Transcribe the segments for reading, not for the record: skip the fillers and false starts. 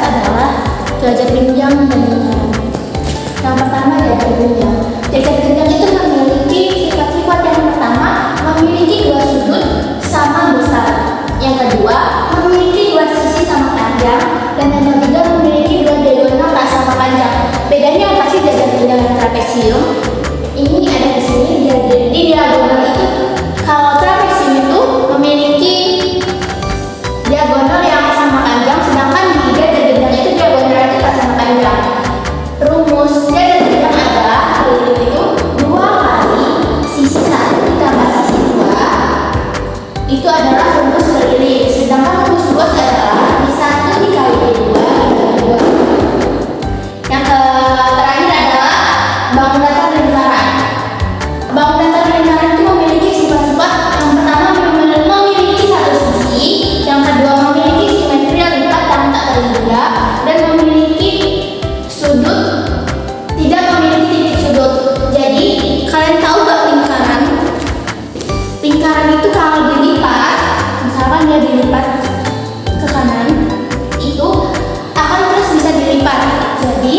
adalah jajar genjang dan lingkaran. Yang pertama jajar genjang. Jajar genjang itu memiliki sifat-sifat. Yang pertama, memiliki dua sudut sama besar. Yang kedua, memiliki dua sisi sama panjang. Dan yang ketiga, memiliki dua diagonal tak sama panjang. Bedanya apa sih jajar genjang dan trapesium? Ini ada di sini. Jadi diagonal itu, kalau trapesium itu memiliki diagonal yang sama panjang, sedangkan di jajar genjang itu diagonal itu tak sama panjang. Rumus jajar genjang adalah itu 2 kali sisi 1 ditambah sisi 2 itu adalah rumus keliling. Sedangkan rumus bos adalah di 1 dikali 2 dikali 2. Yang terakhir adalah bangun datar lingkaran. Bangun datar lingkaran itu memiliki sifat-sifat. Yang pertama, memiliki satu sisi. Yang kedua, memiliki simetri lipat yang tak terhingga. Dan memiliki sudut, tidak memiliki titik sudut. Jadi kalian tahu gak lingkaran? Lingkaran itu kalau dilipat, misalkan dia dilipat ke kanan, itu akan terus bisa dilipat. Jadi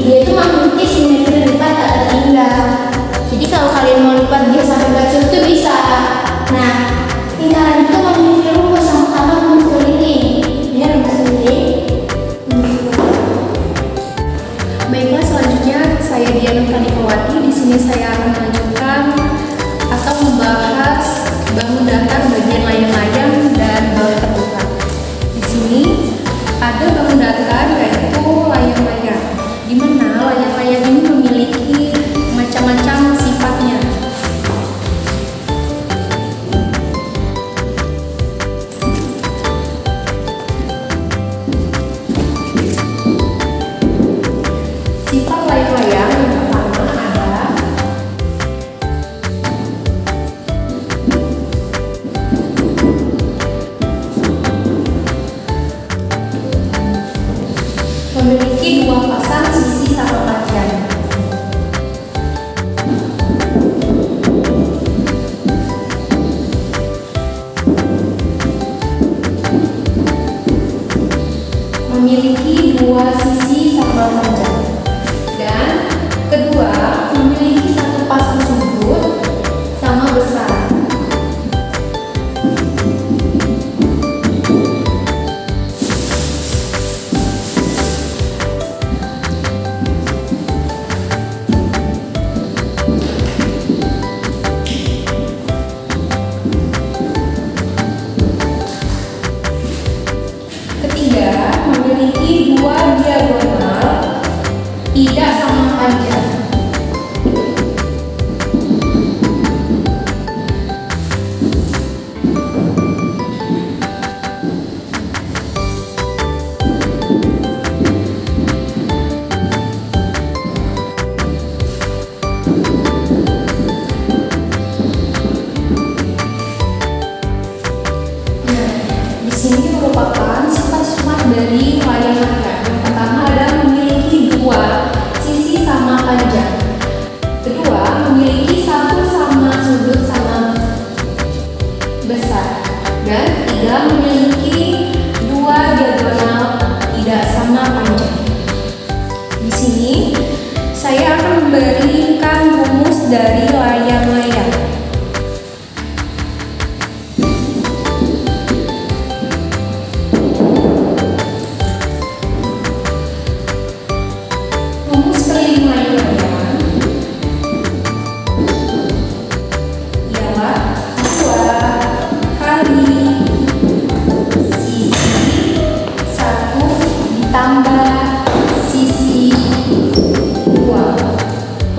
dia itu memiliki simetri lipat tak terhingga. Jadi kalau kalian mau lipat dia sampai gacor itu bisa. Nah, lingkaran itu memiliki rumus yang pertama, rumus keliling. Ini rumus keliling. Baiklah, selanjutnya saya Diana Pranikawati. Di sini saya akan melanjutkan atau membahas bangun datar bagian layang-layang dan balai terbuka. Di sini ada bangun datar yaitu layang-layang, di mana layang-layang ini memiliki macam-macam sifatnya. Sifat layang-layang yang pertama adalah memiliki dua pasang sisi sama panjang. Memiliki dua sisi sama panjang. Dan kedua, memiliki satu pasang sudut sama besar. Ketiga, memiliki dua diagonal tidak sama panjang. Di sini merupakan sifat-sifat dari layang-layang. Yang pertama adalah memiliki dua sisi sama panjang. Kedua, memiliki satu sama sudut sama besar. Dan ketiga, memiliki dua diagonal tidak sama panjang. Di sini saya akan memberikan rumus dari layang-layang. Rumus keliling layang-layang ialah 2 kali sisi 1 ditambah sisi 2.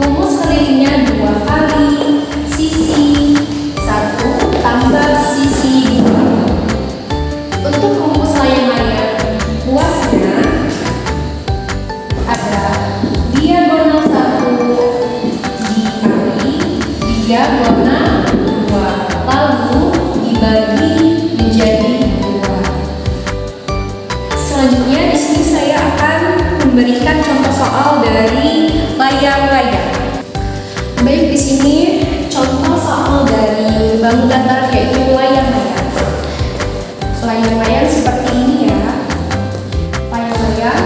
Rumus kelilingnya 2 kali sisi 1 tambah sisi 2. Untuk rumus layang-layang luasnya ada diagonal 1 dikali diagonal 2 lalu dibagi menjadi 2. Selanjutnya di sini saya akan memberikan contoh soal dari layang-layang. Baik, di sini contoh soal dari bangun datar yaitu layang-layang. Layang-layang seperti ini ya. Layang-layang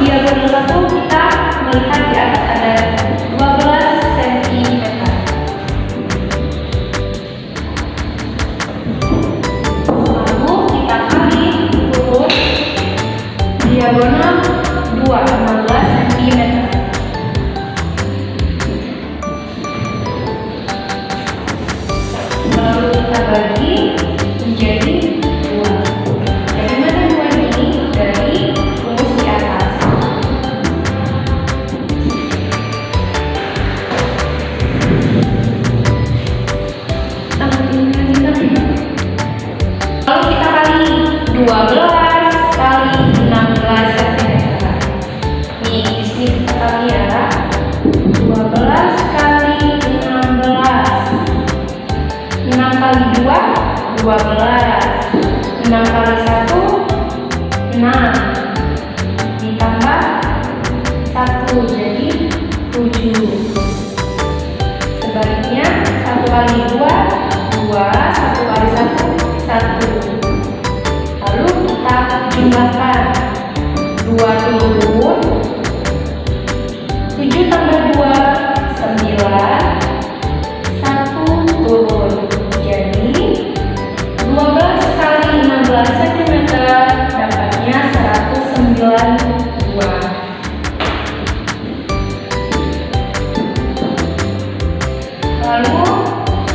diagonal 1 kita melihat di atas ada 12 cm. Lalu kita kali terus diagonal 2, 16 cm. Lalu kita bagi menjadi 2. Dari mana 2 ini? Dari rumus di atas. Lalu kita kali 12 kali 16 cm. Nih, di sini kita kali ya. 12 kali 16. 6 kali 2, 12. 6 kali 1, 6. Ditambah 1, jadi 7. Sebaliknya, 1 kali 2, 2. 1 kali 1, 1. Lalu kita jumlahkan. 2 turun. 7 tambah 2, 9. 1 turun. Jadi 12 kali 16 cm dapatnya 192. Lalu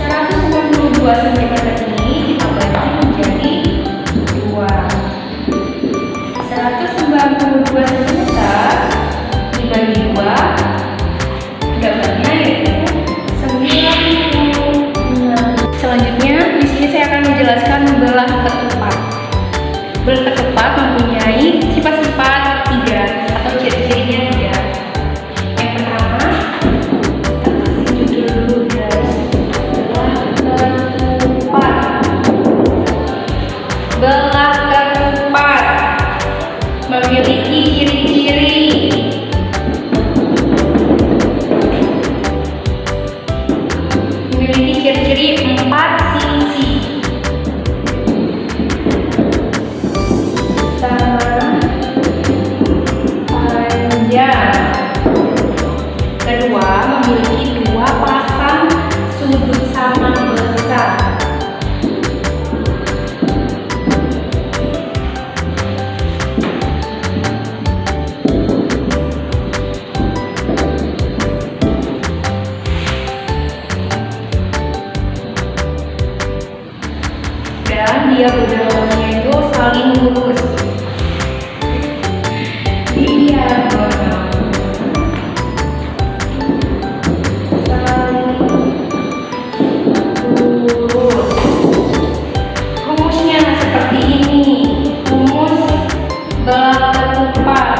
192 cm ini kita bagi menjadi 2. 192 cm dibagi 2 dapatnya yaitu 96. Selanjutnya, di sini saya akan menjelaskan belah ketupat. Belah ketupat mempunyai sifat-sifat 3 atau ciri-cirinya 3. Yang pertama, kita kasih judul dulu guys. Belah ketupat. Belah ketupat memiliki ciri-ciri. Memiliki ciri-ciri 4 sisi. Sama, panjang. Kedua, memiliki 2 pasang sudut sama besar. Dan diagonalnya itu saling lurus. Diagonal saling lurus. Rumusnya seperti ini. Rumus belah ketupat.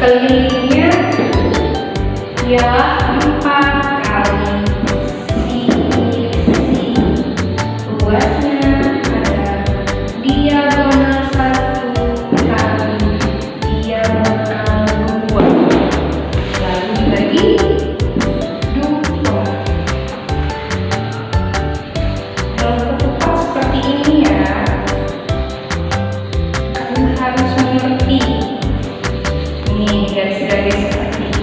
Kelilingnya ialah 4 kali. Luasnya ada diagonal 1 kali diagonal 2. Lalu dibagi 2. Kalau ketupat seperti ini ya, kalian harus mengerti. Ini garis-garis seperti ini.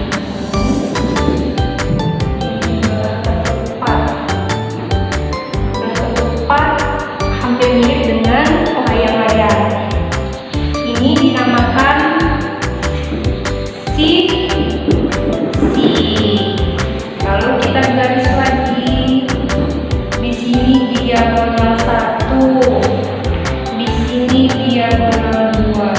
Hampir mirip dengan layang-layang. Ini dinamakan sisi. Lalu kita garis lagi. Di sini diagonal 1. Di sini diagonal 2.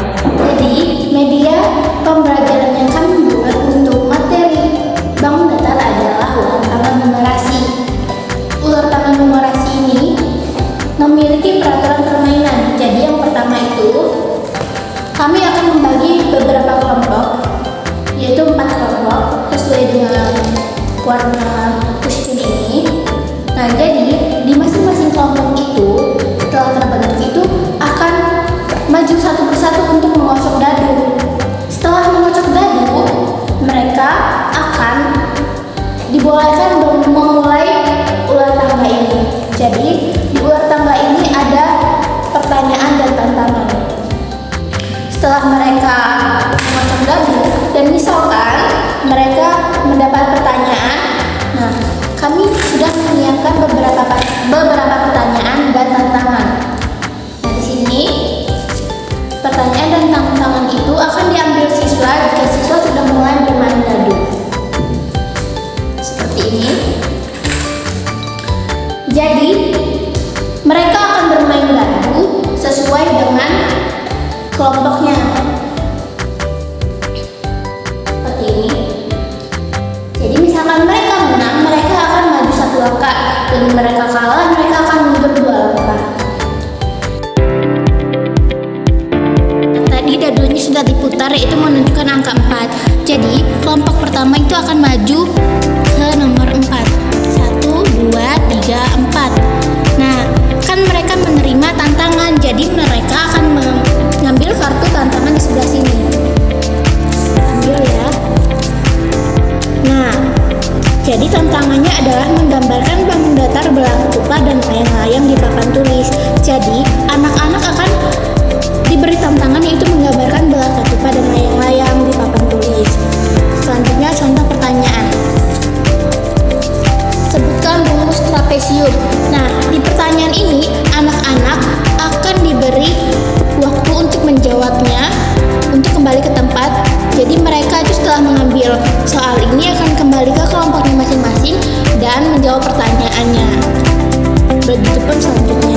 Jadi, media pembelajaran yang kami buat untuk materi bangun datar adalah ular tangan numerasi. Ular tangan numerasi ini memiliki peraturan permainan. Jadi yang pertama itu kami akan membagi beberapa kelompok, yaitu 4 kelompok sesuai dengan warna pushpin ini. Nah, jadi di masing-masing kelompok itu setelah terbagi itu akan maju satu persatu untuk mengosok dadu. Setelah mengocok dadu, mereka akan dibolehkan memulai ular tangga ini. Jadi di ular tangga ini ada pertanyaan dan tantangan. setelah mereka memotong dadu dan misalkan mereka mendapat pertanyaan, nah kami sudah menyiapkan beberapa pertanyaan dan tantangan. Nah di sini pertanyaan dan tantangan itu akan diambil siswa jika siswa sudah mulai bermain dadu. Seperti ini. Jadi mereka akan bermain dadu sesuai dengan kelompoknya. Seperti ini. Jadi misalkan mereka menang, mereka akan maju 1 langkah, dan mereka kalah, mereka akan mundur 2 langkah. Tadi dadunya sudah diputar, yaitu menunjukkan angka 4. Jadi kelompok pertama itu akan maju ke nomor 4. 1, 2, 3, 4. Nah, kan mereka menerima tantangan, jadi mereka akan mengambil kartu tantangan di sebelah sini. Ambil ya. Nah, jadi tantangannya adalah menggambarkan bangun datar, belah ketupat, dan layang-layang di papan tulis. Jadi, anak-anak akan diberi tantangan yaitu menggambarkan belah ketupat dan layang-layang di papan tulis. Selanjutnya contoh pertanyaan. Sebutkan rumus trapesium. Nah, di pertanyaan ini anak-anak akan diberi waktu untuk menjawabnya, untuk kembali ke tempat. Jadi mereka itu setelah mengambil soal ini akan kembali ke kelompoknya masing-masing dan menjawab pertanyaannya. Begitupun selanjutnya.